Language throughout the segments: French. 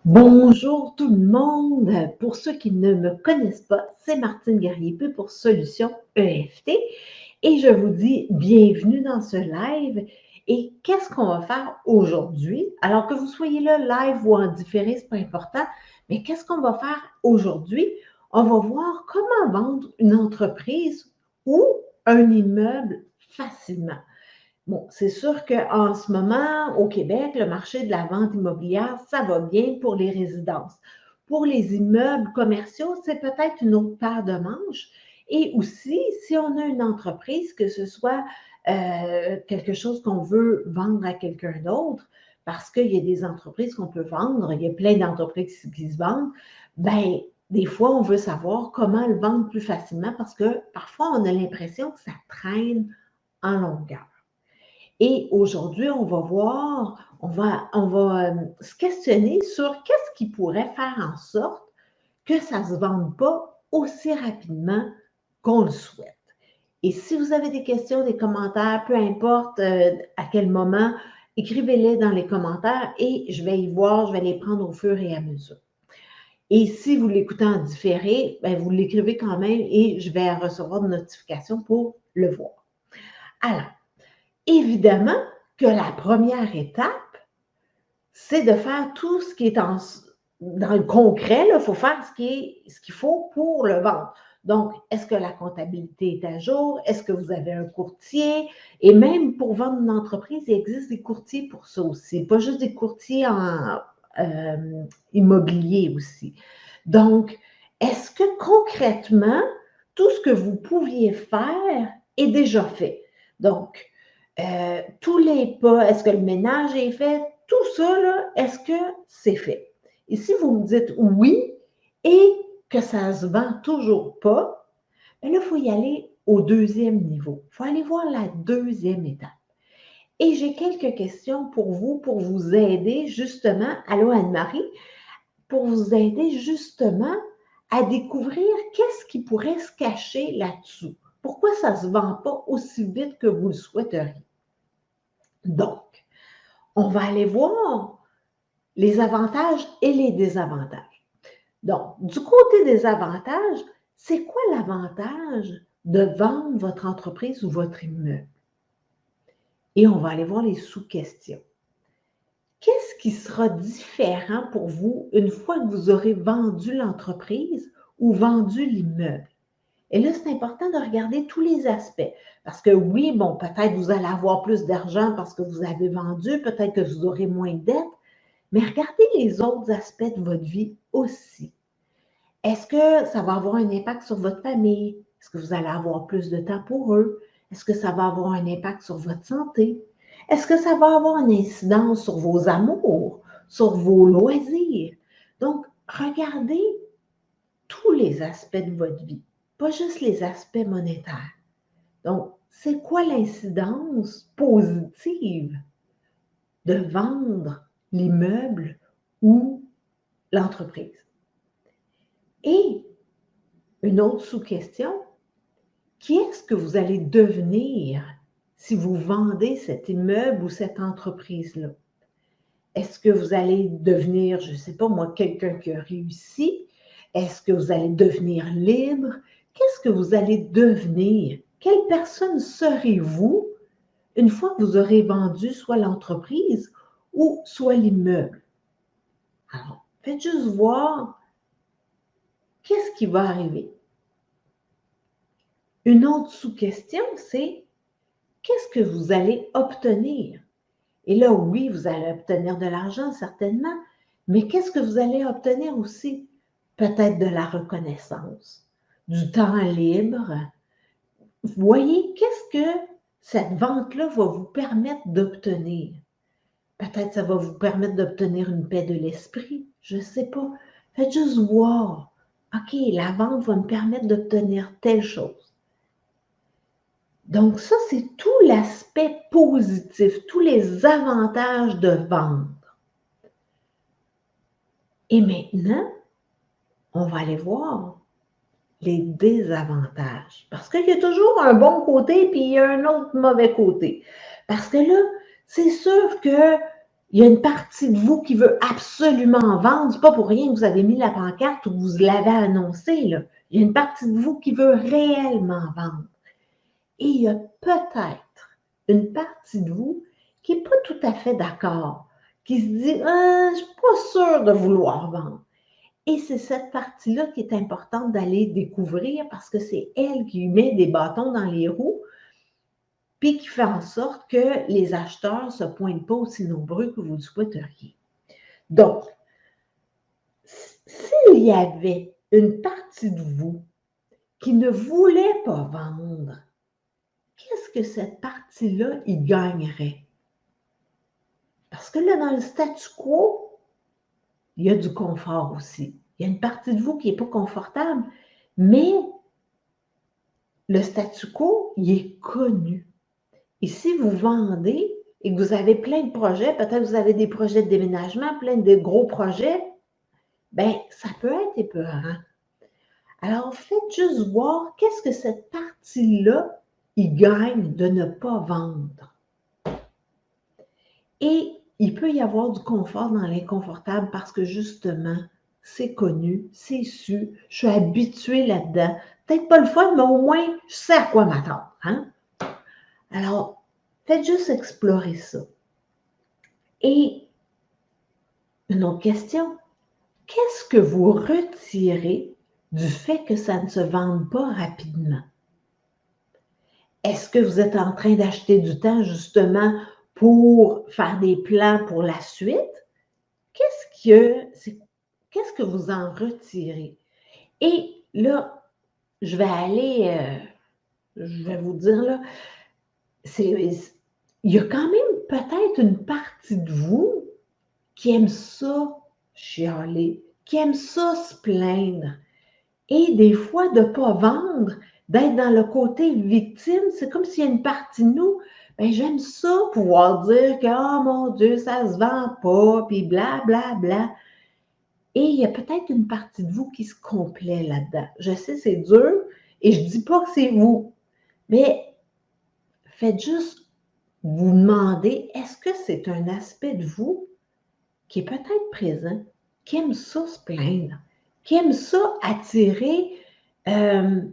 Bonjour tout le monde. Pour ceux qui ne me connaissent pas, c'est Martine Guerrier-Peu pour Solutions EFT et je vous dis bienvenue dans ce live. Et qu'est-ce qu'on va faire aujourd'hui? Alors que vous soyez là live ou en différé, c'est pas important, mais qu'est-ce qu'on va faire aujourd'hui? On va voir comment vendre une entreprise ou un immeuble facilement. Bon, c'est sûr qu'en ce moment, au Québec, le marché de la vente immobilière, ça va bien pour les résidences. Pour les immeubles commerciaux, c'est peut-être une autre paire de manches. Et aussi, si on a une entreprise, que ce soit quelque chose qu'on veut vendre à quelqu'un d'autre, parce qu'il y a des entreprises qu'on peut vendre, il y a plein d'entreprises qui se vendent, ben des fois, on veut savoir comment le vendre plus facilement parce que parfois, on a l'impression que ça traîne en longueur. Et aujourd'hui, on va voir, on va se questionner sur qu'est-ce qui pourrait faire en sorte que ça ne se vende pas aussi rapidement qu'on le souhaite. Et si vous avez des questions, des commentaires, peu importe à quel moment, écrivez-les dans les commentaires et je vais y voir, je vais les prendre au fur et à mesure. Et si vous l'écoutez en différé, ben vous l'écrivez quand même et je vais recevoir une notification pour le voir. Alors, évidemment que la première étape, c'est de faire tout ce qui est dans le concret. Il faut faire ce qu'il faut pour le vendre. Donc, est-ce que la comptabilité est à jour? Est-ce que vous avez un courtier? Et même pour vendre une entreprise, il existe des courtiers pour ça aussi, pas juste des courtiers en immobilier aussi. Donc, est-ce que concrètement, tout ce que vous pouviez faire est déjà fait? Donc, tous les pas, est-ce que le ménage est fait? Tout ça, là, est-ce que c'est fait? Et si vous me dites oui et que ça ne se vend toujours pas, bien là, il faut y aller au deuxième niveau. Il faut aller voir la deuxième étape. Et j'ai quelques questions pour vous aider justement, allô Anne-Marie, pour vous aider justement à découvrir qu'est-ce qui pourrait se cacher là-dessous. Pourquoi ça ne se vend pas aussi vite que vous le souhaiteriez? Donc, on va aller voir les avantages et les désavantages. Donc, du côté des avantages, c'est quoi l'avantage de vendre votre entreprise ou votre immeuble? Et on va aller voir les sous-questions. Qu'est-ce qui sera différent pour vous une fois que vous aurez vendu l'entreprise ou vendu l'immeuble? Et là, c'est important de regarder tous les aspects. Parce que oui, bon, peut-être vous allez avoir plus d'argent parce que vous avez vendu, peut-être que vous aurez moins de dettes, mais regardez les autres aspects de votre vie aussi. Est-ce que ça va avoir un impact sur votre famille? Est-ce que vous allez avoir plus de temps pour eux? Est-ce que ça va avoir un impact sur votre santé? Est-ce que ça va avoir une incidence sur vos amours, sur vos loisirs? Donc, regardez tous les aspects de votre vie, pas juste les aspects monétaires. Donc, c'est quoi l'incidence positive de vendre l'immeuble ou l'entreprise? Et une autre sous-question, qui est-ce que vous allez devenir si vous vendez cet immeuble ou cette entreprise-là? Est-ce que vous allez devenir, je ne sais pas moi, quelqu'un qui a réussi? Est-ce que vous allez devenir libre? Qu'est-ce que vous allez devenir? Quelle personne serez-vous une fois que vous aurez vendu soit l'entreprise ou soit l'immeuble? Alors, faites juste voir qu'est-ce qui va arriver. Une autre sous-question, c'est qu'est-ce que vous allez obtenir? Et là, oui, vous allez obtenir de l'argent, certainement, mais qu'est-ce que vous allez obtenir aussi? Peut-être de la reconnaissance, du temps libre. Vous voyez, qu'est-ce que cette vente-là va vous permettre d'obtenir? Peut-être ça va vous permettre d'obtenir une paix de l'esprit, je ne sais pas. Faites juste voir. OK, la vente va me permettre d'obtenir telle chose. Donc ça, c'est tout l'aspect positif, tous les avantages de vendre. Et maintenant, on va aller voir les désavantages. Parce qu'il y a toujours un bon côté, puis il y a un autre mauvais côté. Parce que là, c'est sûr qu'il il y a une partie de vous qui veut absolument vendre. C'est pas pour rien que vous avez mis la pancarte ou que vous l'avez annoncé, là. Il y a une partie de vous qui veut réellement vendre. Et il y a peut-être une partie de vous qui n'est pas tout à fait d'accord, qui se dit je ne suis pas sûre de vouloir vendre. Et c'est cette partie-là qui est importante d'aller découvrir parce que c'est elle qui met des bâtons dans les roues puis qui fait en sorte que les acheteurs ne se pointent pas aussi nombreux que vous le souhaiteriez. Donc, s'il y avait une partie de vous qui ne voulait pas vendre, qu'est-ce que cette partie-là y gagnerait? Parce que là, dans le statu quo, il y a du confort aussi. Il y a une partie de vous qui n'est pas confortable, mais le statu quo, il est connu. Et si vous vendez et que vous avez plein de projets, peut-être que vous avez des projets de déménagement, plein de gros projets, bien, ça peut être épeurant. Alors, faites juste voir qu'est-ce que cette partie-là, il gagne de ne pas vendre. Et il peut y avoir du confort dans l'inconfortable parce que justement, c'est connu, c'est su, je suis habituée là-dedans. Peut-être pas le fun, mais au moins, je sais à quoi m'attendre. Hein? Alors, faites juste explorer ça. Et une autre question, qu'est-ce que vous retirez du fait que ça ne se vende pas rapidement? Est-ce que vous êtes en train d'acheter du temps justement pour faire des plans pour la suite? Qu'est-ce que vous en retirez? Et là, je vais vous dire là, il y a quand même peut-être une partie de vous qui aime ça chialer, qui aime ça se plaindre. Et des fois, de ne pas vendre, d'être dans le côté victime, c'est comme s'il y a une partie de nous, ben j'aime ça, pouvoir dire que, oh mon Dieu, ça ne se vend pas, puis blablabla. Bla, bla. Et il y a peut-être une partie de vous qui se complaît là-dedans. Je sais, c'est dur, et je ne dis pas que c'est vous, mais faites juste vous demander, est-ce que c'est un aspect de vous qui est peut-être présent, qui aime ça se plaindre, qui aime ça attirer de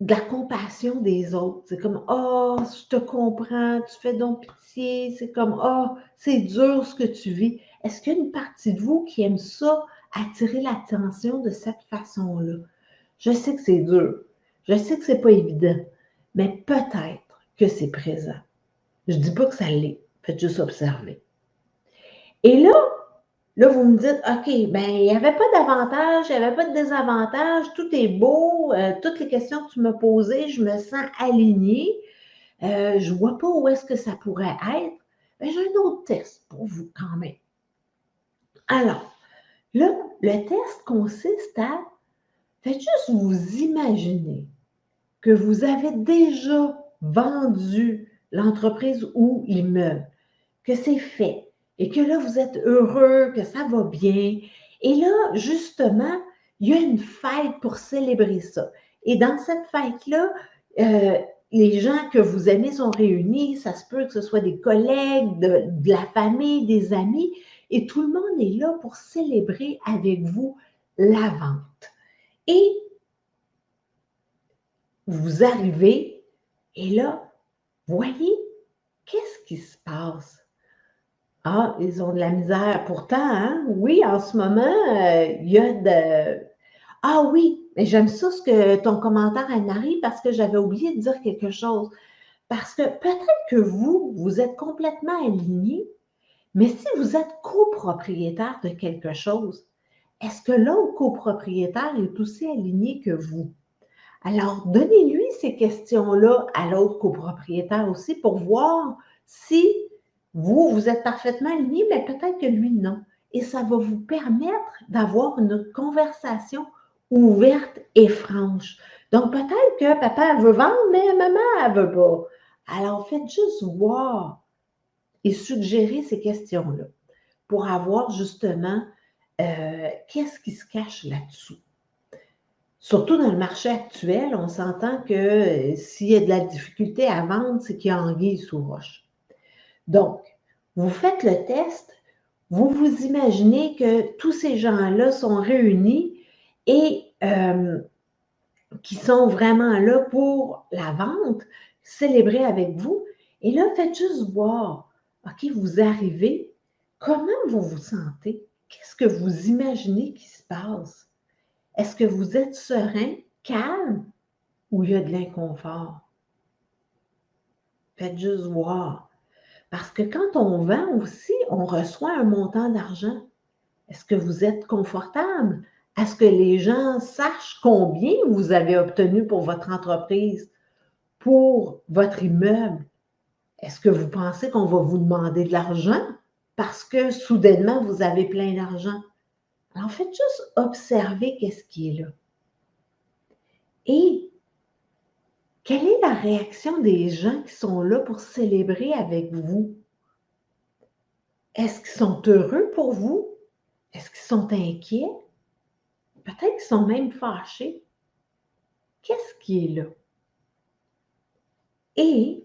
la compassion des autres. C'est comme, oh, je te comprends, tu fais donc pitié. C'est comme, oh, c'est dur ce que tu vis. Est-ce qu'il y a une partie de vous qui aime ça, attirer l'attention de cette façon-là? Je sais que c'est dur. Je sais que c'est pas évident. Mais peut-être que c'est présent. Je dis pas que ça l'est. Faites juste observer. Et là, vous me dites, OK, ben il n'y avait pas d'avantage, il n'y avait pas de désavantage, tout est beau, toutes les questions que tu m'as posées, je me sens alignée, je ne vois pas où est-ce que ça pourrait être. Ben, j'ai un autre test pour vous quand même. Alors, là, le test consiste à, faites juste vous imaginer que vous avez déjà vendu l'entreprise ou l'immeuble, que c'est fait et que là, vous êtes heureux, que ça va bien. Et là, justement, il y a une fête pour célébrer ça. Et dans cette fête-là, les gens que vous aimez sont réunis, ça se peut que ce soit des collègues, de la famille, des amis, et tout le monde est là pour célébrer avec vous la vente. Et vous arrivez, et là, voyez, qu'est-ce qui se passe? Ah, ils ont de la misère. Pourtant, hein, oui, en ce moment, il y a de... Ah oui, mais j'aime ça ce que ton commentaire, Anne-Marie, parce que j'avais oublié de dire quelque chose. Parce que peut-être que vous êtes complètement aligné, mais si vous êtes copropriétaire de quelque chose, est-ce que l'autre copropriétaire est aussi aligné que vous? Alors, donnez-lui ces questions-là à l'autre copropriétaire aussi pour voir si vous êtes parfaitement aligné, mais peut-être que lui, non. Et ça va vous permettre d'avoir une conversation ouverte et franche. Donc, peut-être que papa veut vendre, mais maman, elle ne veut pas. Alors, faites juste voir et suggérer ces questions-là pour avoir justement qu'est-ce qui se cache là-dessous. Surtout dans le marché actuel, on s'entend que s'il y a de la difficulté à vendre, c'est qu'il y a anguille sous roche. Donc, vous faites le test, vous vous imaginez que tous ces gens-là sont réunis et qui sont vraiment là pour la vente, célébrer avec vous. Et là, faites juste voir, OK, vous arrivez, comment vous vous sentez? Qu'est-ce que vous imaginez qui se passe? Est-ce que vous êtes serein, calme ou il y a de l'inconfort? Faites juste voir. Parce que quand on vend aussi, on reçoit un montant d'argent. Est-ce que vous êtes confortable? Est-ce que les gens sachent combien vous avez obtenu pour votre entreprise, pour votre immeuble? Est-ce que vous pensez qu'on va vous demander de l'argent parce que soudainement vous avez plein d'argent? Alors faites juste observer qu'est-ce qui est là. Et quelle est la réaction des gens qui sont là pour célébrer avec vous? Est-ce qu'ils sont heureux pour vous? Est-ce qu'ils sont inquiets? Peut-être qu'ils sont même fâchés. Qu'est-ce qui est là? Et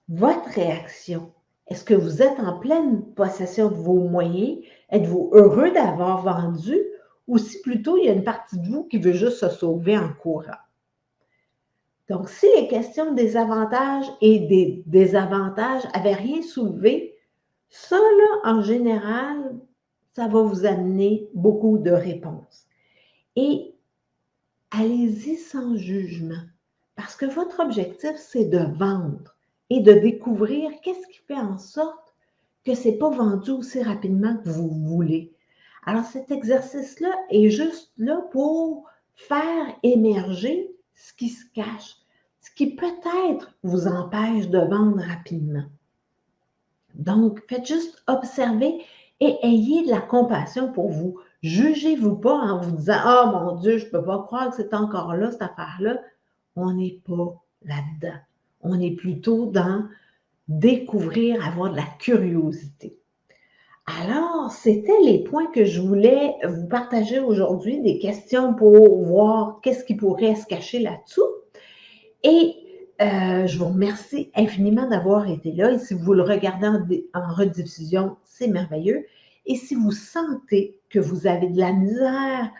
votre réaction, est-ce que vous êtes en pleine possession de vos moyens? Êtes-vous heureux d'avoir vendu? Ou si plutôt il y a une partie de vous qui veut juste se sauver en courant? Donc, si les questions des avantages et des désavantages n'avaient rien soulevé, ça, là, en général, ça va vous amener beaucoup de réponses. Et allez-y sans jugement, parce que votre objectif, c'est de vendre et de découvrir qu'est-ce qui fait en sorte que ce n'est pas vendu aussi rapidement que vous voulez. Alors, cet exercice-là est juste là pour faire émerger ce qui se cache, ce qui peut-être vous empêche de vendre rapidement. Donc, faites juste observer et ayez de la compassion pour vous. Jugez-vous pas en vous disant: «Ah mon Dieu, je ne peux pas croire que c'est encore là, cette affaire-là». On n'est pas là-dedans. On est plutôt dans découvrir, avoir de la curiosité. Alors, c'était les points que je voulais vous partager aujourd'hui, des questions pour voir qu'est-ce qui pourrait se cacher là-dessous. Et je vous remercie infiniment d'avoir été là. Et si vous le regardez en rediffusion, c'est merveilleux. Et si vous sentez que vous avez de la misère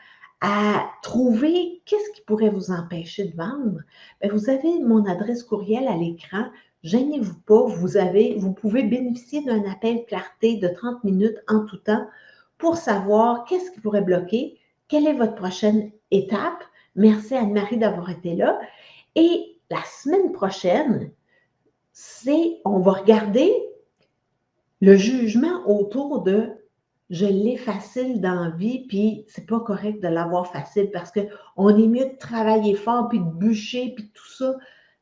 à trouver qu'est-ce qui pourrait vous empêcher de vendre, bien, vous avez mon adresse courriel à l'écran. Gênez-vous pas, vous pouvez bénéficier d'un appel clarté de 30 minutes en tout temps pour savoir qu'est-ce qui pourrait bloquer, quelle est votre prochaine étape. Merci Anne-Marie d'avoir été là. Et la semaine prochaine, on va regarder le jugement autour de je l'ai facile dans la vie, puis c'est pas correct de l'avoir facile parce qu'on est mieux de travailler fort, puis de bûcher, puis tout ça.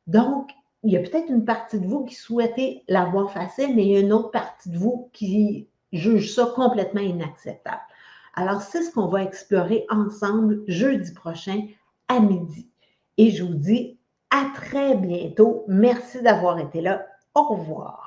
Donc, il y a peut-être une partie de vous qui souhaitait l'avoir facile, mais il y a une autre partie de vous qui juge ça complètement inacceptable. Alors, c'est ce qu'on va explorer ensemble jeudi prochain à midi. Et je vous dis à très bientôt. Merci d'avoir été là. Au revoir.